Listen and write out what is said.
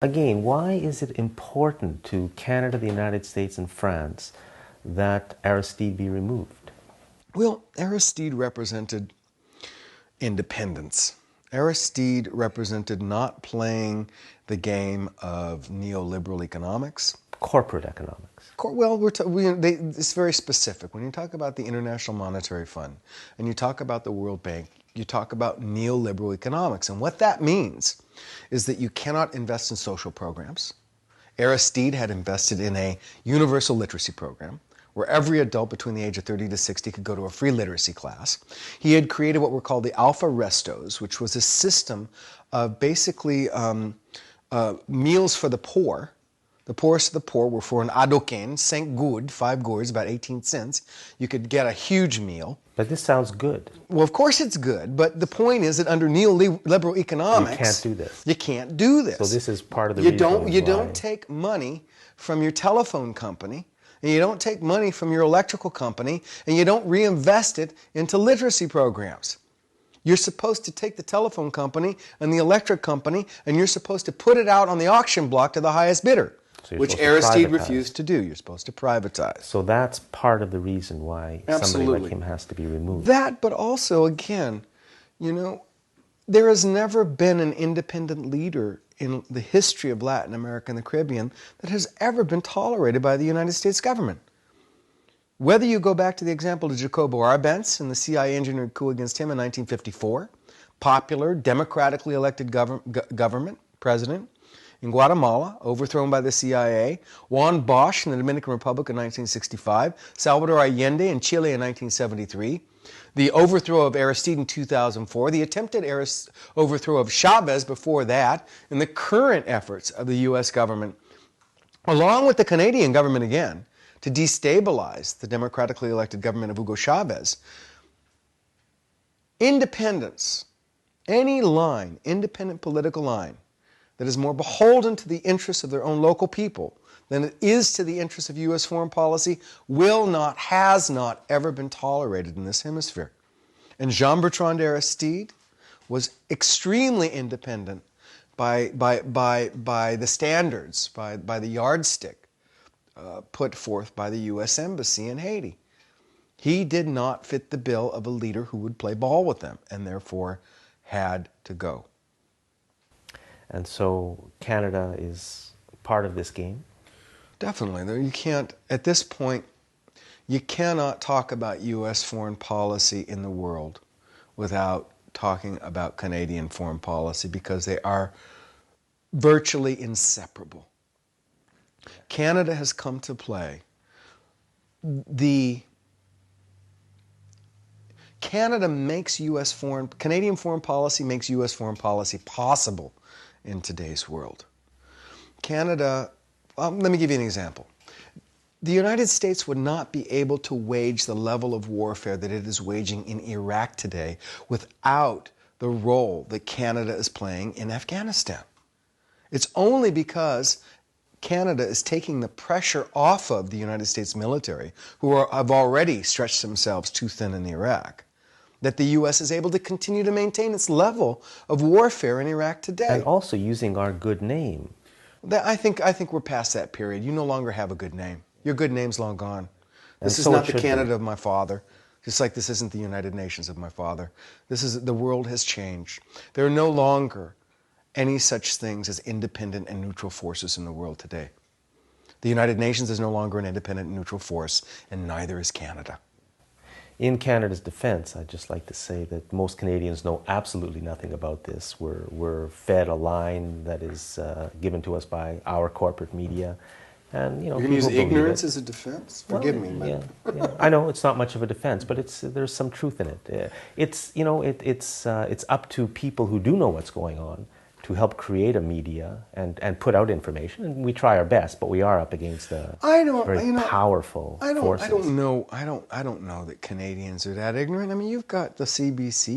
Again, why is it important to Canada, the United States, and France that Aristide be removed? Well, Aristide represented independence. Aristide represented not playing the game of neoliberal economics. Corporate economics. Well, it's very specific. When you talk about the International Monetary Fund and you talk about the World Bank, you talk about neoliberal economics. And what that means is that you cannot invest in social programs. Aristide had invested in a universal literacy program where every adult between the age of 30 to 60 could go to a free literacy class. He had created what were called the Alpha Restos, which was a system of basically meals for the poor. The poorest of the poor were for an adoquin, 5 gourdes, 5 gourdes, about 18 cents. You could get a huge meal. But this sounds good. Well, of course it's good, but the point is that under neoliberal economics, you can't do this. You can't do this. So this is part of the reason You don't take money from your telephone company, and you don't take money from your electrical company, and you don't reinvest it into literacy programs. You're supposed to take the telephone company and the electric company, and you're supposed to put it out on the auction block to the highest bidder. So which Aristide refused to do. You're supposed to privatize. So that's part of the reason why somebody like him has to be removed. That, but also, again, there has never been an independent leader in the history of Latin America and the Caribbean that has ever been tolerated by the United States government. Whether you go back to the example of Jacobo Arbenz and the CIA engineered coup against him in 1954, popular, democratically elected government, president, in Guatemala, overthrown by the CIA, Juan Bosch in the Dominican Republic in 1965, Salvador Allende in Chile in 1973, the overthrow of Aristide in 2004, the attempted overthrow of Chavez before that, and the current efforts of the U.S. government, along with the Canadian government again, to destabilize the democratically elected government of Hugo Chavez. Independence, any line, independent political line, that is more beholden to the interests of their own local people than it is to the interests of U.S. foreign policy has not ever been tolerated in this hemisphere. And Jean-Bertrand Aristide was extremely independent by the standards, by the yardstick put forth by the U.S. Embassy in Haiti. He did not fit the bill of a leader who would play ball with them and therefore had to go. And so Canada is part of this game? Definitely. You can't, at this point, you cannot talk about U.S. foreign policy in the world without talking about Canadian foreign policy because they are virtually inseparable. Canada has come to play. Canadian foreign policy makes U.S. foreign policy possible in today's world. Canada, let me give you an example. The United States would not be able to wage the level of warfare that it is waging in Iraq today without the role that Canada is playing in Afghanistan. It's only because Canada is taking the pressure off of the United States military, who have already stretched themselves too thin in Iraq, that the U.S. is able to continue to maintain its level of warfare in Iraq today. And also using our good name. I think we're past that period. You no longer have a good name. Your good name's long gone. This is so not the Canada of my father, just like this isn't the United Nations of my father. The world has changed. There are no longer any such things as independent and neutral forces in the world today. The United Nations is no longer an independent and neutral force, and neither is Canada. In Canada's defense, I'd just like to say that most Canadians know absolutely nothing about this. We're fed a line that is given to us by our corporate media. And, you can use ignorance as a defense? Forgive me. Yeah. I know it's not much of a defense, but there's some truth in it. It's up to people who do know what's going on to help create a media and put out information, and we try our best, but we are up against a very powerful forces. I don't know that Canadians are that ignorant. I mean, you've got the CBC.